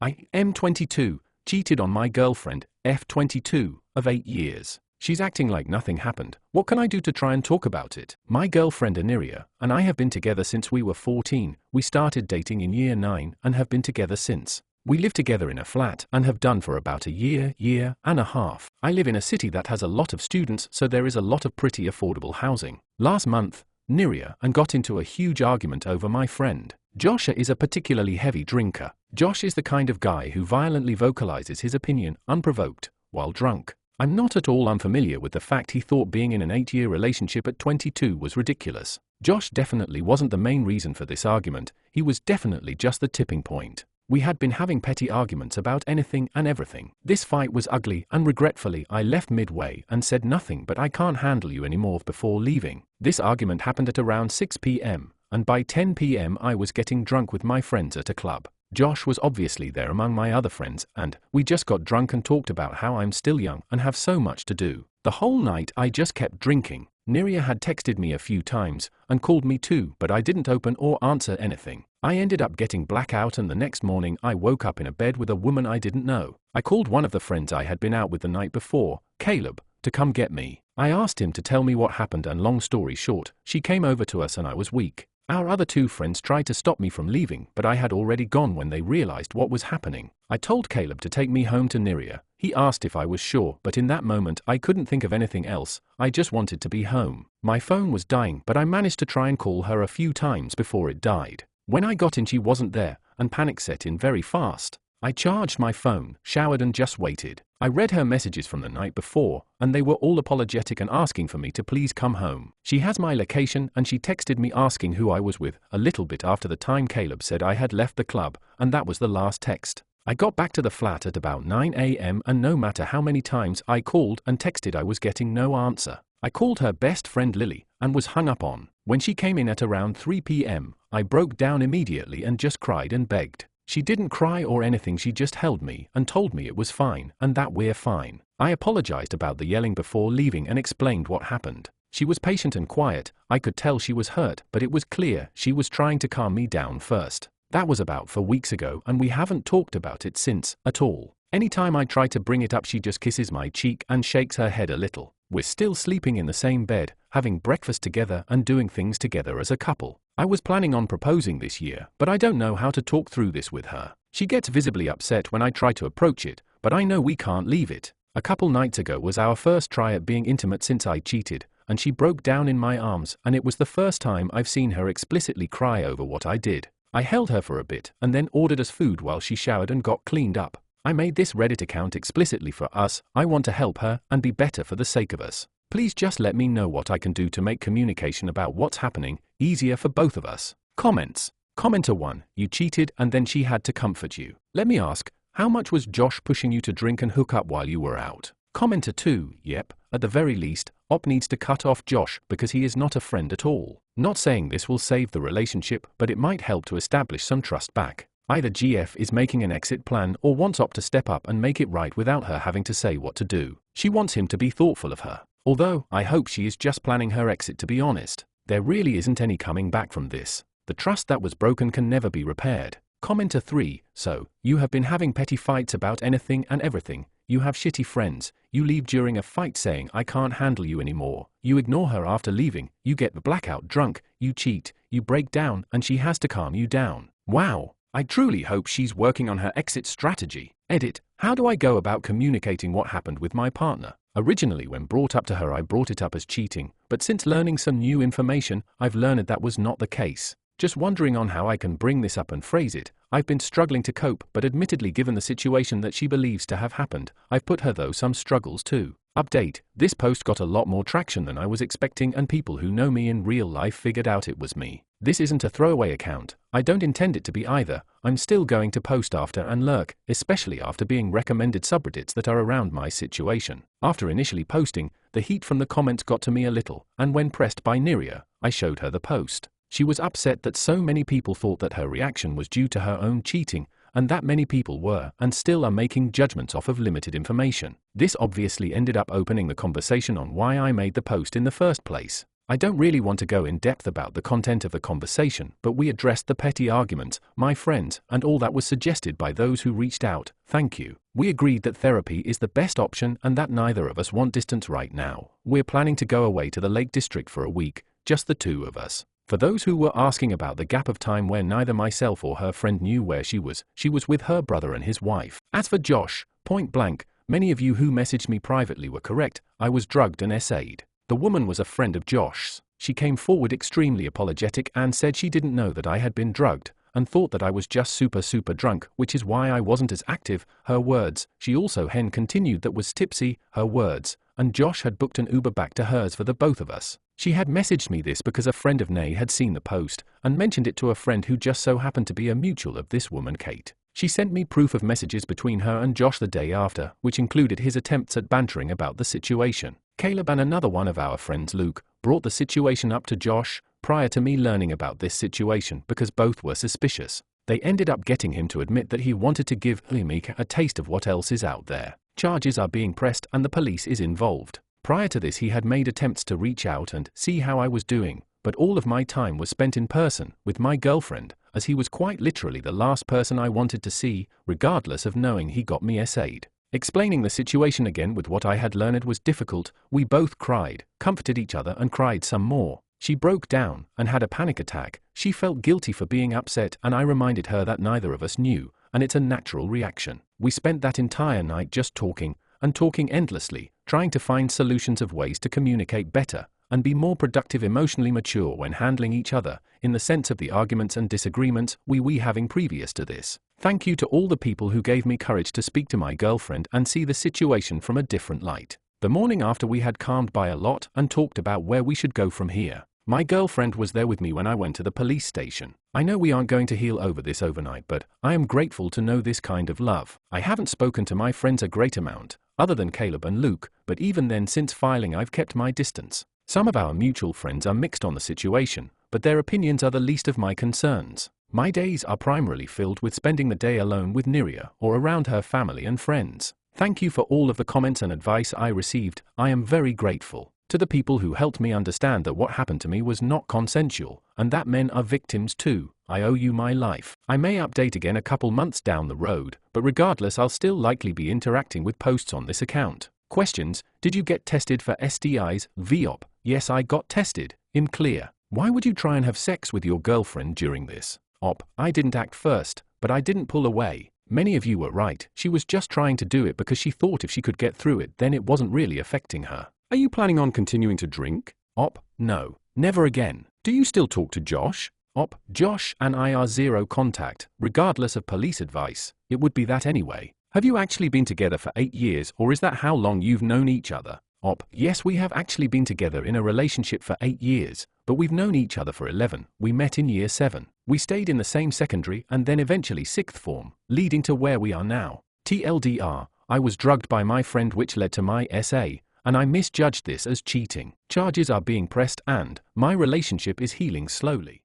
I, M22, cheated on my girlfriend, F22, of 8 years. She's acting like nothing happened. What can I do to try and talk about it? My girlfriend Aniria and I have been together since we were 14. We started dating in year 9 and have been together since. We live together in a flat and have done for about a year and a half. I live in a city that has a lot of students, so there is a lot of pretty affordable housing. Last month, Niria and got into a huge argument over my friend. Josh is a particularly heavy drinker. Josh is the kind of guy who violently vocalizes his opinion, unprovoked, while drunk. I'm not at all unfamiliar with the fact he thought being in an 8-year relationship at 22 was ridiculous. Josh definitely wasn't the main reason for this argument, he was definitely just the tipping point. We had been having petty arguments about anything and everything. This fight was ugly, and regretfully I left midway and said nothing but "I can't handle you anymore" before leaving. This argument happened at around 6 p.m, and by 10 p.m. I was getting drunk with my friends at a club. Josh was obviously there among my other friends, and we just got drunk and talked about how I'm still young and have so much to do. The whole night I just kept drinking. Niria had texted me a few times and called me too, but I didn't open or answer anything. I ended up getting blackout, and the next morning I woke up in a bed with a woman I didn't know. I called one of the friends I had been out with the night before, Caleb, to come get me. I asked him to tell me what happened, and long story short, she came over to us and I was weak. Our other 2 friends tried to stop me from leaving, but I had already gone when they realized what was happening. I told Caleb to take me home to Niria. He asked if I was sure, but in that moment I couldn't think of anything else. I just wanted to be home. My phone was dying, but I managed to try and call her a few times before it died. When I got in, she wasn't there, and panic set in very fast. I charged my phone, showered, and just waited. I read her messages from the night before, and they were all apologetic and asking for me to please come home. She has my location, and she texted me asking who I was with, a little bit after the time Caleb said I had left the club, and that was the last text. I got back to the flat at about 9 a.m, and no matter how many times I called and texted, I was getting no answer. I called her best friend Lily, and was hung up on. When she came in at around 3 p.m, I broke down immediately and just cried and begged. She didn't cry or anything, she just held me and told me it was fine and that we're fine. I apologized about the yelling before leaving and explained what happened. She was patient and quiet. I could tell she was hurt, but it was clear she was trying to calm me down first. That was about 4 weeks ago, and we haven't talked about it since, at all. Anytime I try to bring it up, she just kisses my cheek and shakes her head a little. We're still sleeping in the same bed, having breakfast together and doing things together as a couple. I was planning on proposing this year, but I don't know how to talk through this with her. She gets visibly upset when I try to approach it, but I know we can't leave it. A couple nights ago was our first try at being intimate since I cheated, and she broke down in my arms, and it was the first time I've seen her explicitly cry over what I did. I held her for a bit and then ordered us food while she showered and got cleaned up. I made this Reddit account explicitly for us. I want to help her and be better for the sake of us. Please just let me know what I can do to make communication about what's happening easier for both of us. Comments. Commenter 1, you cheated and then she had to comfort you. Let me ask, how much was Josh pushing you to drink and hook up while you were out? Commenter 2, yep, at the very least, Op needs to cut off Josh because he is not a friend at all. Not saying this will save the relationship, but it might help to establish some trust back. Either GF is making an exit plan or wants Op to step up and make it right without her having to say what to do. She wants him to be thoughtful of her. Although, I hope she is just planning her exit, to be honest. There really isn't any coming back from this. The trust that was broken can never be repaired. Commenter 3, so, you have been having petty fights about anything and everything. You have shitty friends. You leave during a fight saying I can't handle you anymore. You ignore her after leaving. You get the blackout drunk. You cheat. You break down and she has to calm you down. Wow. I truly hope she's working on her exit strategy. Edit. How do I go about communicating what happened with my partner? Originally, when brought up to her, I brought it up as cheating, but since learning some new information, I've learned that was not the case. Just wondering on how I can bring this up and phrase it. I've been struggling to cope, but admittedly, given the situation that she believes to have happened, I've put her through some struggles too. Update. This post got a lot more traction than I was expecting, and people who know me in real life figured out it was me. This isn't a throwaway account. I don't intend it to be either. I'm still going to post after and lurk, especially after being recommended subreddits that are around my situation. After initially posting, the heat from the comments got to me a little, and when pressed by Niria, I showed her the post. She was upset that so many people thought that her reaction was due to her own cheating, and that many people were and still are making judgments off of limited information. This obviously ended up opening the conversation on why I made the post in the first place. I don't really want to go in depth about the content of the conversation, but we addressed the petty arguments, my friends, and all that was suggested by those who reached out. Thank you. We agreed that therapy is the best option and that neither of us want distance right now. We're planning to go away to the Lake District for a week, just the two of us. For those who were asking about the gap of time where neither myself or her friend knew where she was with her brother and his wife. As for Josh, point blank, many of you who messaged me privately were correct. I was drugged and essayed. The woman was a friend of Josh's. She came forward extremely apologetic and said she didn't know that I had been drugged and thought that I was just super drunk, which is why I wasn't as active, her words. She also continued that was tipsy, her words, and Josh had booked an Uber back to hers for the both of us. She had messaged me this because a friend of Nay had seen the post and mentioned it to a friend who just so happened to be a mutual of this woman, Kate. She sent me proof of messages between her and Josh the day after, which included his attempts at bantering about the situation. Caleb and another one of our friends, Luke, brought the situation up to Josh prior to me learning about this situation because both were suspicious. They ended up getting him to admit that he wanted to give Mika a taste of what else is out there. Charges are being pressed and the police is involved. Prior to this he had made attempts to reach out and see how I was doing, but all of my time was spent in person with my girlfriend, as he was quite literally the last person I wanted to see, regardless of knowing he got me essayed. Explaining the situation again with what I had learned was difficult. We both cried, comforted each other and cried some more. She broke down and had a panic attack. She felt guilty for being upset and I reminded her that neither of us knew, and it's a natural reaction. We spent that entire night just talking and talking endlessly, trying to find solutions of ways to communicate better and be more productive, emotionally mature when handling each other, in the sense of the arguments and disagreements we having previous to this. Thank you to all the people who gave me courage to speak to my girlfriend and see the situation from a different light. The morning after we had calmed by a lot and talked about where we should go from here. My girlfriend was there with me when I went to the police station. I know we aren't going to heal over this overnight, but I am grateful to know this kind of love. I haven't spoken to my friends a great amount, other than Caleb and Luke, but even then since filing I've kept my distance. Some of our mutual friends are mixed on the situation, but their opinions are the least of my concerns. My days are primarily filled with spending the day alone with Niria or around her family and friends. Thank you for all of the comments and advice I received. I am very grateful. To the people who helped me understand that what happened to me was not consensual, and that men are victims too, I owe you my life. I may update again a couple months down the road, but regardless I'll still likely be interacting with posts on this account. Questions: did you get tested for STIs, VOP? Yes, I got tested. In clear. Why would you try and have sex with your girlfriend during this? OP: I didn't act first, but I didn't pull away. Many of you were right, she was just trying to do it because she thought if she could get through it then it wasn't really affecting her. Are you planning on continuing to drink? OP: no, never again. Do you still talk to Josh? OP: Josh and I are zero contact, regardless of police advice. It would be that anyway. Have you actually been together for 8 years, or is that how long you've known each other? OP: yes, we have actually been together in a relationship for 8 years, but we've known each other for 11. We met in year 7. We stayed in the same secondary and then eventually 6th form, leading to where we are now. TLDR, I was drugged by my friend which led to my SA, and I misjudged this as cheating. Charges are being pressed and my relationship is healing slowly.